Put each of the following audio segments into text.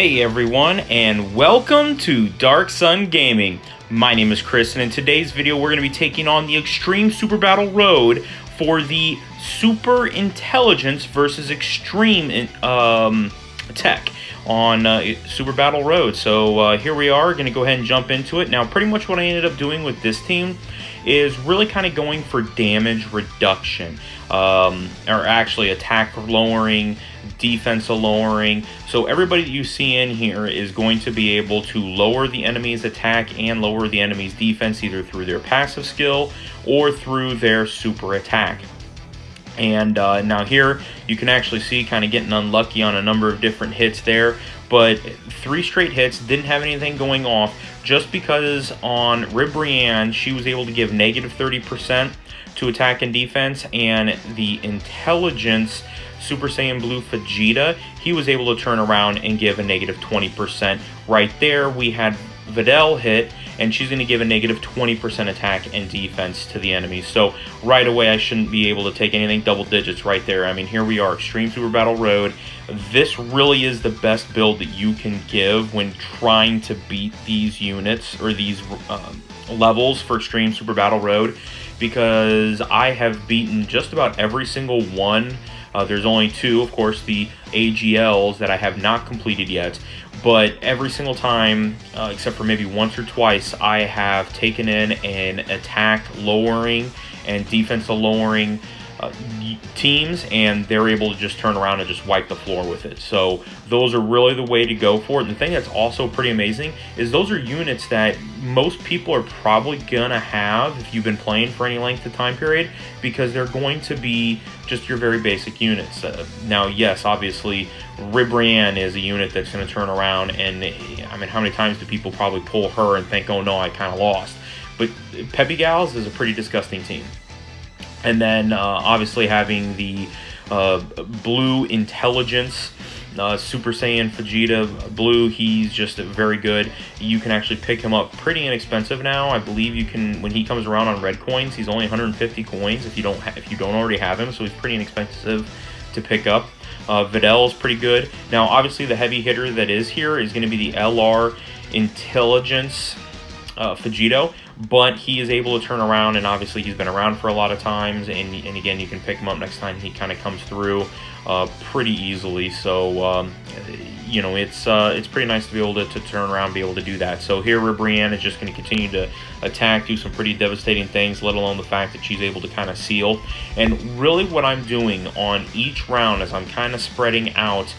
Hey everyone, and welcome to Darkson Gaming. My name is Chris, and in today's video we're going to be taking on the Extreme Super Battleroad for the Super Intelligence versus Extreme Tech on Super Battleroad. So here we are, going to go ahead and jump into it. Now, pretty much what I ended up doing with this team is really kind of going for damage reduction, or actually attack lowering, defense lowering. So everybody that you see in here is going to be able to lower the enemy's attack and lower the enemy's defense, either through their passive skill or through their super attack. And now here you can actually see kind of getting unlucky on a number of different hits there, but 3 straight hits, didn't have anything going off, just because on Ribrianne she was able to give negative 30% to attack and defense, and the Intelligence Super Saiyan Blue Vegeta, he was able to turn around and give a negative 20%. Right there we had Videl hit, and she's going to give a negative 20% attack and defense to the enemy. So right away I shouldn't be able to take anything double digits right there. I mean, here we are, Extreme Super Battleroad. This really is the best build that you can give when trying to beat these units or these levels for Extreme Super Battleroad, because I have beaten just about every single one. There's only 2, of course, the AGLs that I have not completed yet, but every single time, except for maybe once or twice, I have taken in an attack lowering and defense lowering teams, and they're able to just turn around and just wipe the floor with it. So those are really the way to go for it. And the thing that's also pretty amazing is those are units that most people are probably gonna have if you've been playing for any length of time period, because they're going to be just your very basic units. Now, yes, obviously Ribrianne is a unit that's going to turn around, and I mean, how many times do people probably pull her and think, oh no, I kind of lost? But Peppy Gals is a pretty disgusting team. And then obviously having the Blue Intelligence Super Saiyan Vegeta Blue, he's just very good. You can actually pick him up pretty inexpensive now. I believe you can, when he comes around on red coins, he's only 150 coins if you don't already have him, so he's pretty inexpensive to pick up. Videl is pretty good. Now obviously the heavy hitter that is here is going to be the LR Intelligence Vegito, but he is able to turn around, and obviously he's been around for a lot of times, and again, you can pick him up next time he kind of comes through pretty easily. So you know, it's pretty nice to be able to turn around, be able to do that. So here Ribrianne is just going to continue to attack, do some pretty devastating things, let alone the fact that she's able to kind of seal. And really what I'm doing on each round is I'm kind of spreading out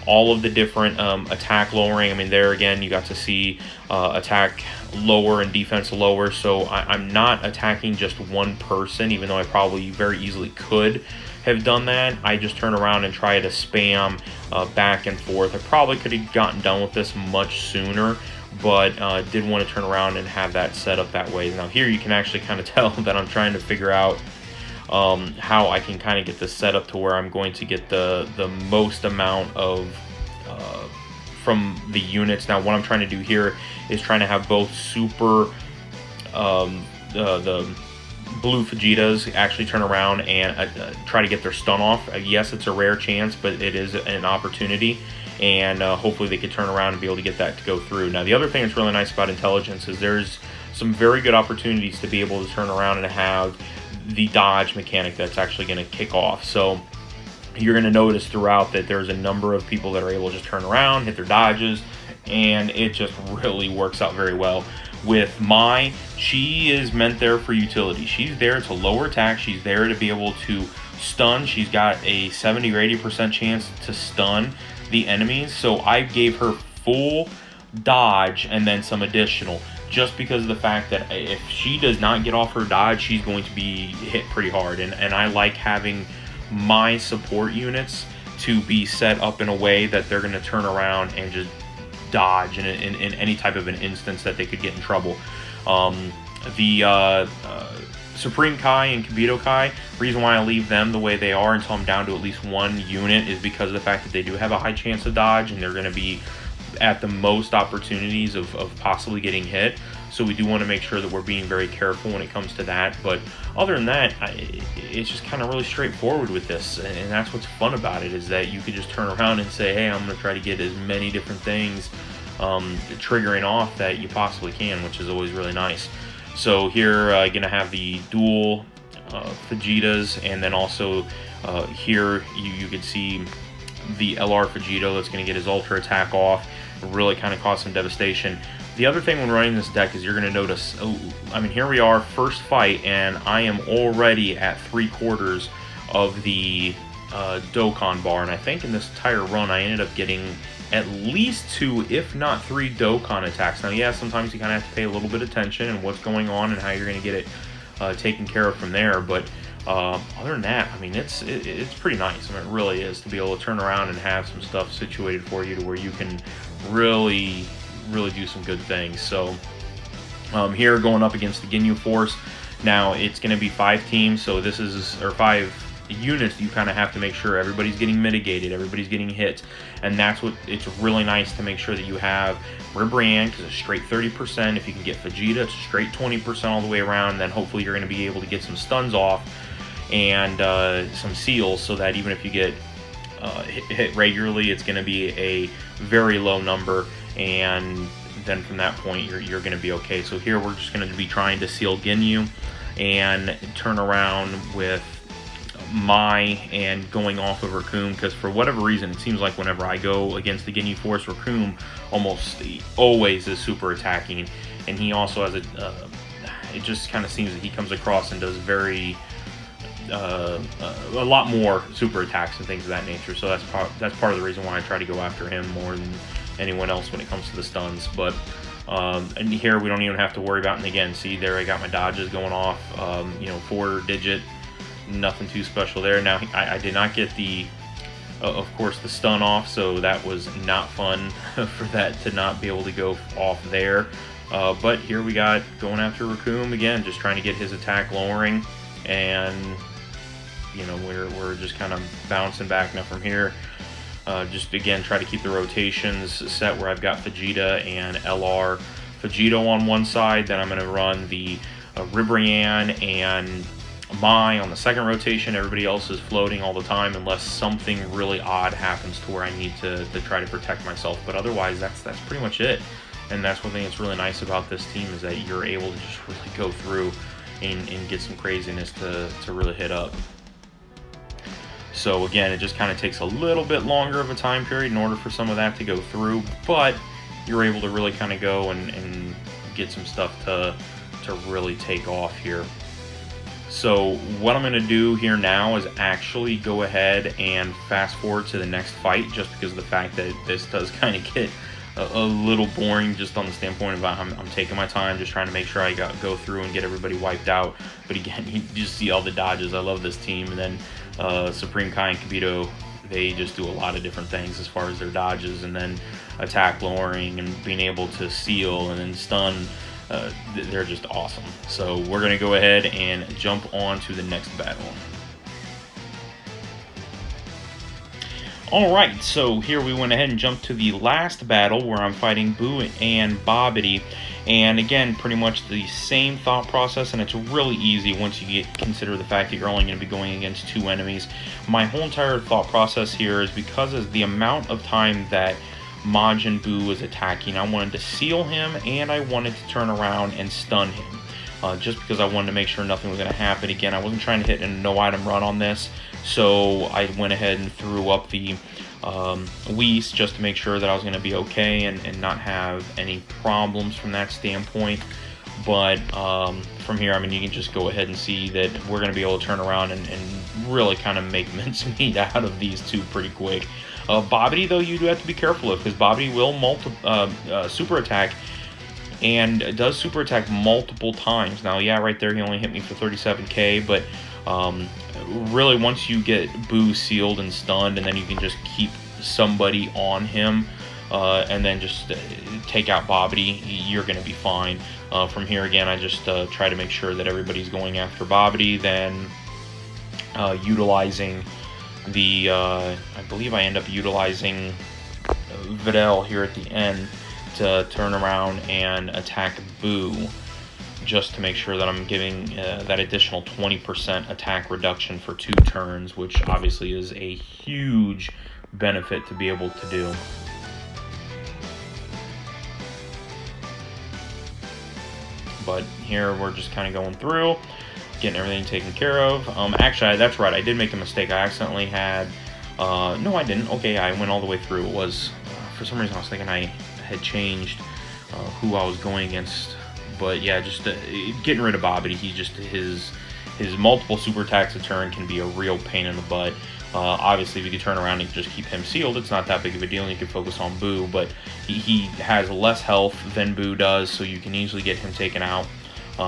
all of the different attack lowering. I mean, there again, you got to see attack lower and defense lower, so I'm not attacking just one person, even though I probably very easily could have done that. I just turn around and try to spam back and forth. I probably could have gotten done with this much sooner, but did want to turn around and have that set up that way. Now here you can actually kind of tell that I'm trying to figure out how I can kind of get this set up to where I'm going to get the most amount of from the units. Now what I'm trying to do here is trying to have both super the Blue Vegetas actually turn around and try to get their stun off. Yes, it's a rare chance, but it is an opportunity, and hopefully they could turn around and be able to get that to go through. Now the other thing that's really nice about Intelligence is there's some very good opportunities to be able to turn around and have the dodge mechanic that's actually going to kick off. So you're going to notice throughout that there's a number of people that are able to just turn around, hit their dodges, and it just really works out very well. With Mai, she is meant there for utility. She's there to lower attack. She's there to be able to stun. She's got a 70 or 80% chance to stun the enemies. So I gave her full dodge and then some additional, just because of the fact that if she does not get off her dodge, she's going to be hit pretty hard. And I like having my support units to be set up in a way that they're going to turn around and just dodge in any type of an instance that they could get in trouble. The Supreme Kai and Kibito Kai, reason why I leave them the way they are until I'm down to at least one unit is because of the fact that they do have a high chance of dodge, and they're going to be at the most opportunities of possibly getting hit. So we do want to make sure that we're being very careful when it comes to that. But other than that, it's just kind of really straightforward with this. And that's what's fun about it, is that you could just turn around and say, hey, I'm going to try to get as many different things triggering off that you possibly can, which is always really nice. So here, going to have the dual Vegetas, and then also here you can see the LR Vegito that's going to get his ultra attack off, really kind of cause some devastation. The other thing when running this deck is you're going to notice, I mean, here we are, first fight, and I am already at 3/4 of the Dokkan bar, and I think in this entire run I ended up getting at least 2, if not 3 Dokkan attacks. Now, yeah, sometimes you kind of have to pay a little bit of attention and what's going on and how you're going to get it taken care of from there, but other than that, I mean, it's pretty nice. I mean, it really is, to be able to turn around and have some stuff situated for you to where you can really do some good things. So here, going up against the Ginyu Force, now it's going to be 5 teams, so this is, or 5 units. You kind of have to make sure everybody's getting mitigated, everybody's getting hit, and that's what it's really nice to make sure that you have Ribrianne, because it's straight 30%. If you can get Vegeta, it's straight 20% all the way around. Then hopefully you're going to be able to get some stuns off and some seals, so that even if you get hit regularly, it's going to be a very low number, and then from that point you're going to be okay. So here we're just going to be trying to seal Ginyu and turn around with Mai and going off of Raccoon, because for whatever reason it seems like whenever I go against the Ginyu Force, Raccoon almost always is super attacking, and he also has it just kind of seems that he comes across and does very a lot more super attacks and things of that nature. So that's part of the reason why I try to go after him more than anyone else when it comes to the stuns. But and here we don't even have to worry about, and again, see there, I got my dodges going off, you know, 4-digit, nothing too special there. Now I did not get the of course the stun off, so that was not fun for that to not be able to go off there. But here we got going after Raccoon again, just trying to get his attack lowering, and you know, we're just kind of bouncing back now from here. Just again try to keep the rotations set where I've got Vegeta and LR Vegito on one side, then I'm going to run the Ribrianne and Mai on the second rotation. Everybody else is floating all the time unless something really odd happens to where I need to try to protect myself. But otherwise, that's pretty much it. And that's one thing that's really nice about this team, is that you're able to just really go through and get some craziness to really hit up. So again, it just kind of takes a little bit longer of a time period in order for some of that to go through, but you're able to really kind of go and get some stuff to really take off here. So what I'm going to do here now is actually go ahead and fast forward to the next fight, just because of the fact that this does kind of get a little boring, just on the standpoint of I'm taking my time, just trying to make sure I go through and get everybody wiped out. But again, you just see all the dodges. I love this team. And then Supreme Kai and Kibito, they just do a lot of different things as far as their dodges, and then attack lowering and being able to seal and then stun. They're just awesome. So we're going to go ahead and jump on to the next battle. Alright, so here we went ahead and jumped to the last battle, where I'm fighting Boo and Bobbity. And again, pretty much the same thought process, and it's really easy once you consider the fact that you're only going to be going against 2 enemies. My whole entire thought process here is because of the amount of time that Majin Buu was attacking, I wanted to seal him, and I wanted to turn around and stun him. Just because I wanted to make sure nothing was going to happen. Again, I wasn't trying to hit a no-item run on this, so I went ahead and threw up the Whis just to make sure that I was going to be okay and not have any problems from that standpoint. But from here, I mean, you can just go ahead and see that we're going to be able to turn around and really kind of make mincemeat out of these two pretty quick. Bobbity, though, you do have to be careful of, because Bobbity will super attack, and does super attack multiple times. Now, yeah, right there he only hit me for 37k, but really once you get Boo sealed and stunned, and then you can just keep somebody on him, and then just take out Bobbity, you're going to be fine. From here, again, I just try to make sure that everybody's going after Bobbity, then utilizing the, I believe I end up utilizing Videl here at the end to turn around and attack Boo, just to make sure that I'm giving that additional 20% attack reduction for 2 turns, which obviously is a huge benefit to be able to do. But here we're just kind of going through, getting everything taken care of. Actually, that's right, I did make a mistake. I accidentally had, no I didn't, okay, I went all the way through. It was, for some reason I was thinking I had changed who I was going against. But yeah, just getting rid of Bobbity. He just, his multiple super attacks a turn can be a real pain in the butt. Obviously, if you could turn around and just keep him sealed, it's not that big of a deal, and you can focus on Boo, but he has less health than Boo does, so you can easily get him taken out.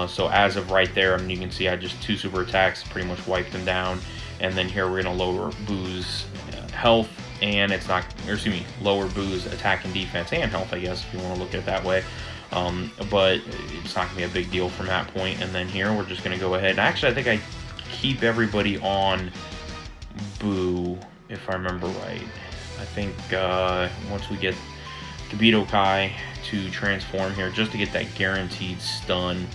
So as of right there, I mean, you can see I just 2 super attacks pretty much wiped him down, and then here we're going to lower Boo's health, and it's not, or excuse me, lower Boo's attack and defense and health, I guess, if you want to look at it that way. But it's not going to be a big deal from that point. And then here we're just going to go ahead. And actually, I think I keep everybody on Boo, if I remember right. I think once we get Gogeta Kai to transform here, just to get that guaranteed stun.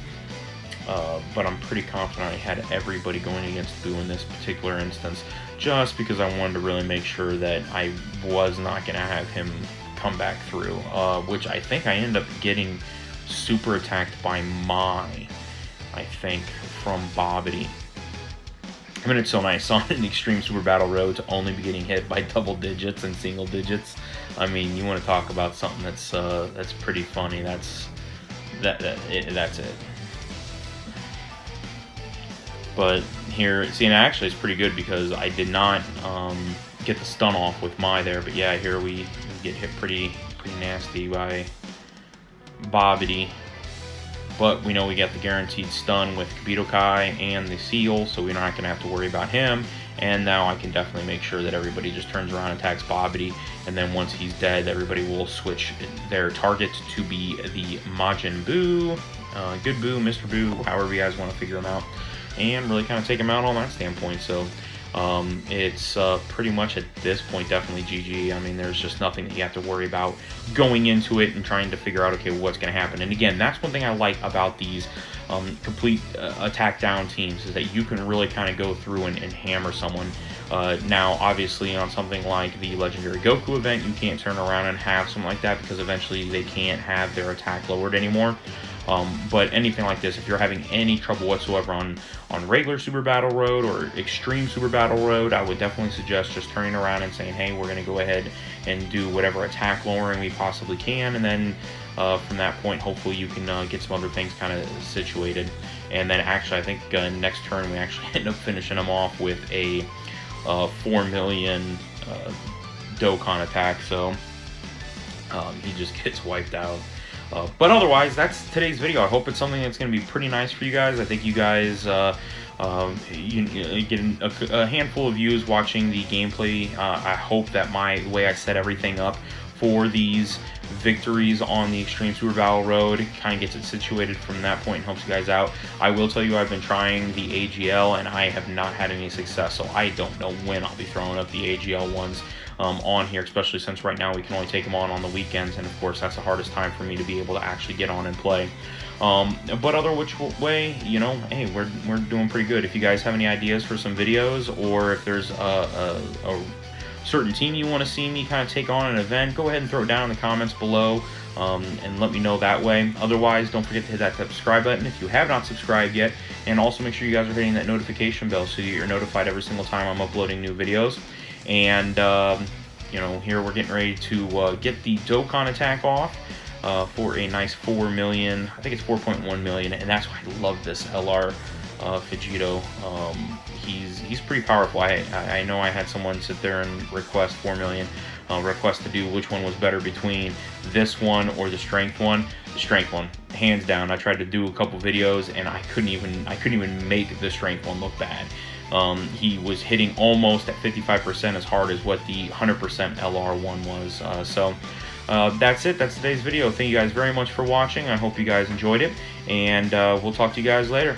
But I'm pretty confident I had everybody going against Boo in this particular instance, just because I wanted to really make sure that I was not going to have him come back through, which I think I end up getting super attacked by I think, from Bobbity. I mean, it's so nice on an Extreme Super Battle Road to only be getting hit by double digits and single digits. I mean, you want to talk about something that's pretty funny. That's it. But here, see, and actually it's pretty good because I did not get the stun off with there. But yeah, here we get hit pretty nasty by Bobbity. But we know we got the guaranteed stun with Gogeta Kai and the seal, so we're not going to have to worry about him. And now I can definitely make sure that everybody just turns around and attacks Bobbity. And then once he's dead, everybody will switch their target to be the Majin Buu, Good Buu, Mr. Buu, however you guys want to figure him out. And really kind of take him out on that standpoint. So it's pretty much at this point definitely GG. I mean, there's just nothing that you have to worry about going into it and trying to figure out, okay, what's going to happen. And again, that's one thing I like about these complete attack down teams, is that you can really kind of go through and hammer someone. Now, obviously, on something like the Legendary Goku event, you can't turn around and have something like that because eventually they can't have their attack lowered anymore. But anything like this, if you're having any trouble whatsoever on regular Super Battle Road or Extreme Super Battle Road, I would definitely suggest just turning around and saying, hey, we're going to go ahead and do whatever attack lowering we possibly can, and then from that point, hopefully you can get some other things kind of situated. And then actually, I think next turn we actually end up finishing him off with a 4 million Dokkan attack, so he just gets wiped out. But otherwise, that's today's video. I hope it's something that's going to be pretty nice for you guys. I think you guys you get a handful of views watching the gameplay. I hope that my way I set everything up for these victories on the Extreme Super Battle Road kind of gets it situated from that point and helps you guys out. I will tell you, I've been trying the AGL and I have not had any success, so I don't know when I'll be throwing up the AGL ones on here, especially since right now we can only take them on the weekends, and of course that's the hardest time for me to be able to actually get on and play. But other which way, you know, hey, we're doing pretty good. If you guys have any ideas for some videos, or if there's a certain team you want to see me kind of take on an event, go ahead and throw it down in the comments below, and let me know that way. Otherwise, don't forget to hit that subscribe button if you have not subscribed yet, and also make sure you guys are hitting that notification bell so you're notified every single time I'm uploading new videos. And you know, here we're getting ready to get the Dokkan attack off for a nice 4 million. I think it's 4.1 million, and that's why I love this LR Vegito. He's pretty powerful. I know I had someone sit there and request 4 million, request to do which one was better between this one or the strength one. The strength one, hands down. I tried to do a couple videos and I couldn't even make the strength one look bad. He was hitting almost at 55% as hard as what the 100% LR one was. So that's it. That's today's video. Thank you guys very much for watching. I hope you guys enjoyed it, and we'll talk to you guys later.